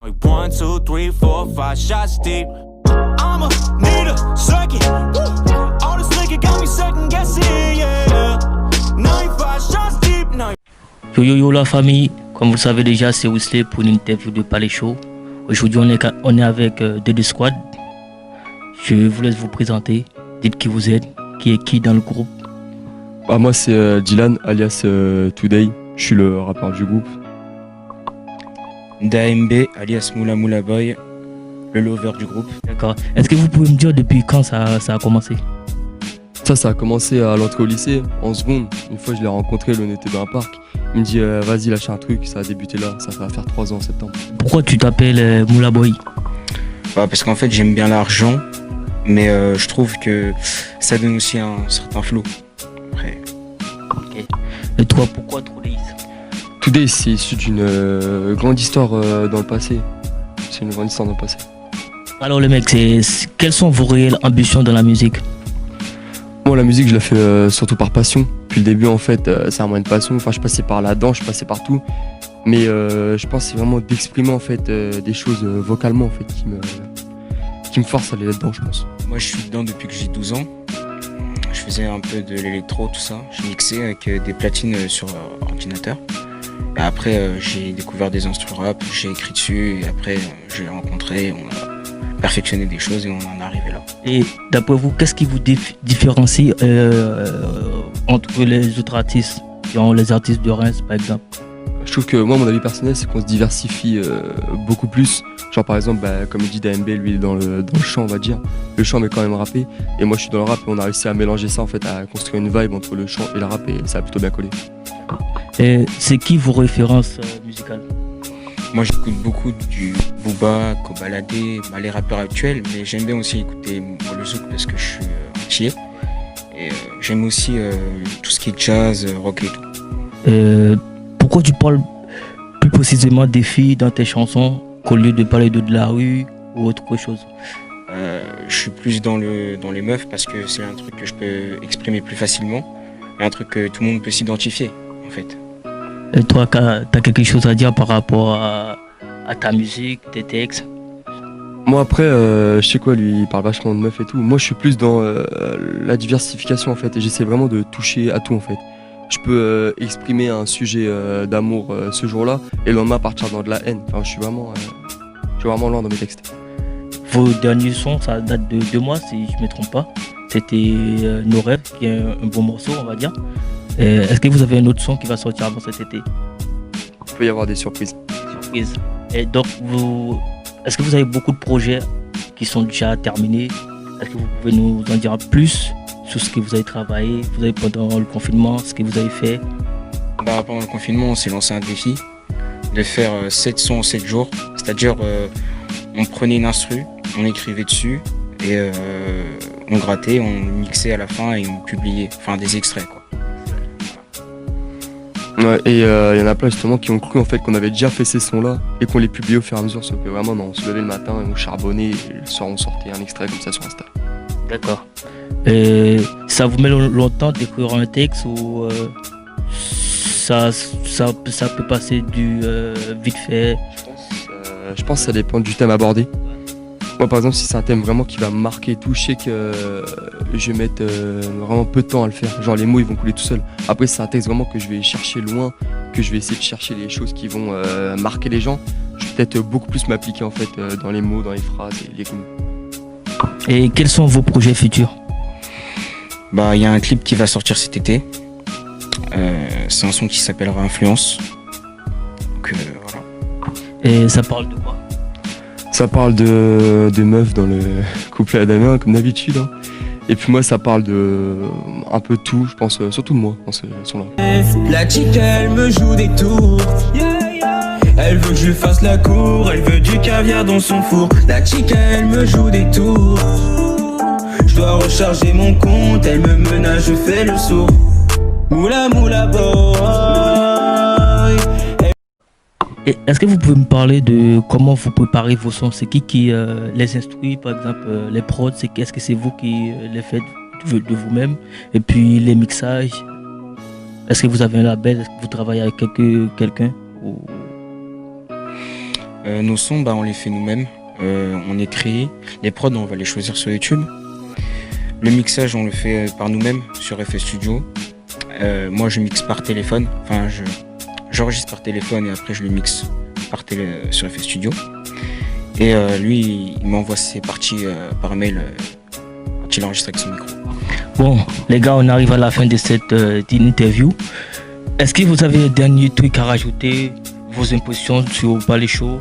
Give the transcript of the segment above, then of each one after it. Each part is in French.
Like 1, 2, 3, 4, 5 shots deep. I'ma need a second. All this liquor got me second guessing, yeah. 95 shots deep, now. Yo yo yo la famille, comme vous le savez déjà, c'est Wesley pour une interview de Palais Show. Aujourd'hui on est avec Dédé Squad. Je vous laisse vous présenter, dites qui vous êtes, qui est qui dans le groupe. Moi c'est Dylan alias Today, je suis le rappeur du groupe. DAMB alias Moula Moula Boy, le lover du groupe. D'accord. Est-ce que vous pouvez me dire depuis quand ça a commencé? Ça a commencé à l'entrée au lycée, en seconde. Une fois je l'ai rencontré, on était dans un parc. Il me dit vas-y lâche un truc, ça a débuté là, ça va faire 3 ans en septembre. Pourquoi tu t'appelles Moula Boy? Parce qu'en fait j'aime bien l'argent, mais je trouve que ça donne aussi un certain flow. Après. Okay. Et toi, pourquoi Today? Today c'est issu d'une grande histoire dans le passé. C'est une grande histoire dans le passé. Alors les mecs, quelles sont vos réelles ambitions dans la musique? Moi la musique je la fais surtout par passion. Depuis le début en fait c'est un moyen de passion. Enfin je passais par la danse, je passais partout. Mais je pense que c'est vraiment d'exprimer en fait des choses vocalement en fait qui me force à aller là-dedans je pense. Moi je suis dedans depuis que j'ai 12 ans. Je faisais un peu de l'électro, tout ça. Je mixais avec des platines sur ordinateur. Et après j'ai découvert des instruments rap, j'ai écrit dessus et après j'ai rencontré, on a perfectionné des choses et on en est arrivé là. Et d'après vous, qu'est-ce qui vous différencie entre les autres artistes, les artistes de Reims par exemple? Je trouve que moi mon avis personnel c'est qu'on se diversifie beaucoup plus. Genre par exemple comme il dit DAMB, lui il est dans le chant on va dire. Le chant mais quand même rappé. Et moi je suis dans le rap et on a réussi à mélanger ça en fait, à construire une vibe entre le chant et le rap et ça a plutôt bien collé. Et c'est qui vos références musicales? Moi j'écoute beaucoup du Booba, Kobalade, les rappeurs actuels, mais j'aime bien aussi écouter le zouk parce que je suis entier. Et j'aime aussi tout ce qui est jazz, rock et tout. Pourquoi tu parles plus précisément des filles dans tes chansons qu'au lieu de parler de la rue ou autre chose? Je suis plus dans les meufs parce que c'est un truc que je peux exprimer plus facilement et un truc que tout le monde peut s'identifier en fait. Et toi, t'as quelque chose à dire par rapport à ta musique, tes textes? Moi après, je sais quoi, lui il parle vachement de meufs et tout. Moi je suis plus dans la diversification en fait et j'essaie vraiment de toucher à tout en fait. Je peux exprimer un sujet d'amour ce jour-là et le lendemain partir dans de la haine. Enfin je suis vraiment loin dans mes textes. Vos derniers sons, ça date de 2 mois si je ne me trompe pas. C'était Nos Rêves, qui est un bon morceau on va dire. Est-ce que vous avez un autre son qui va sortir avant cet été? Il peut y avoir des surprises. Et donc, est-ce que vous avez beaucoup de projets qui sont déjà terminés? Est-ce que vous pouvez nous en dire plus sur ce que vous avez travaillé pendant le confinement, ce que vous avez fait? Pendant le confinement, on s'est lancé un défi de faire 7 sons en 7 jours. C'est-à-dire, on prenait une instru, on écrivait dessus et on grattait, on mixait à la fin et on publiait, enfin des extraits quoi. Ouais, et il y en a plein justement qui ont cru en fait qu'on avait déjà fait ces sons-là et qu'on les publiait au fur et à mesure, sauf que vraiment non, on se levait le matin et on charbonnait et le soir on sortait un extrait comme ça sur Insta. D'accord. Et ça vous met longtemps d'écrire un texte ou ça peut passer du vite fait? Je pense que ça dépend du thème abordé. Moi par exemple si c'est un thème vraiment qui va me marquer et tout, je sais que je vais mettre vraiment peu de temps à le faire. Genre les mots ils vont couler tout seuls. Après si c'est un texte vraiment que je vais chercher loin, que je vais essayer de chercher les choses qui vont marquer les gens, je vais peut-être beaucoup plus m'appliquer en fait dans les mots, dans les phrases et les rimes. Et quels sont vos projets futurs? Il y a un clip qui va sortir cet été. C'est un son qui s'appellera Influence. Donc voilà. Et ça parle de quoi? Ça parle de meufs dans le couplet à Damien comme d'habitude. Hein. Et puis moi ça parle de un peu tout, je pense surtout de moi dans ce son-là. La chick elle me joue des tours. Elle veut que je fasse la cour, elle veut du caviar dans son four. La chick elle me joue des tours. Je dois recharger mon compte, elle me menace, je fais le sourd. Moula moula boy. Et est-ce que vous pouvez me parler de comment vous préparez vos sons? C'est qui les instruit par exemple, les prods? Est-ce que c'est vous qui les faites de vous-même? Et puis les mixages, est-ce que vous avez un label? Est-ce que vous travaillez avec quelqu'un? Nos sons, on les fait nous-mêmes. On écrit. Les prods, on va les choisir sur YouTube. Le mixage, on le fait par nous-mêmes sur FL Studio. Moi, je mixe par téléphone. Enfin, j'enregistre par téléphone et après, je le mixe sur FL Studio. Et lui, il m'envoie ses parties par mail quand il enregistre avec son micro. Bon, les gars, on arrive à la fin de cette interview. Est-ce que vous avez un dernier truc à rajouter, vos impressions sur Parler Show?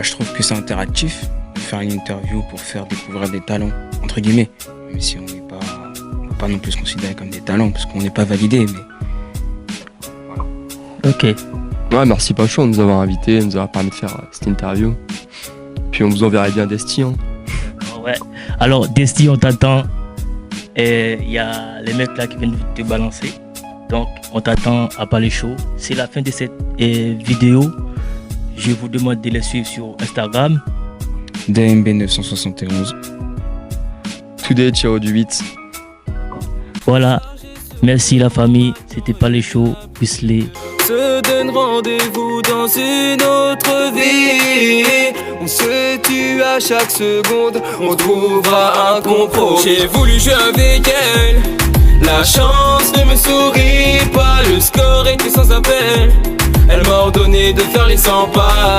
Je trouve que c'est interactif de faire une interview pour faire découvrir des talents, entre guillemets. Même si on n'est pas non plus considéré comme des talents, parce qu'on n'est pas validé. Mais... Ok. Ouais, merci Pacho de nous avoir invités, de nous avoir permis de faire cette interview. Puis on vous enverrait bien Desti. Hein. Ouais. Alors, Desti, on t'attend. Il y a les mecs là qui viennent te balancer. Donc, on t'attend à Parler Show. C'est la fin de cette vidéo. Je vous demande de les suivre sur Instagram. DMB971. Today, ciao du 8. Voilà. Merci la famille. C'était Parler Show. Whistler. Se donne rendez-vous dans une autre vie. On se tue à chaque seconde, on trouvera un compromis. J'ai voulu jouer avec elle, la chance ne me sourit pas. Le score était sans appel, elle m'a ordonné de faire les 100 pas.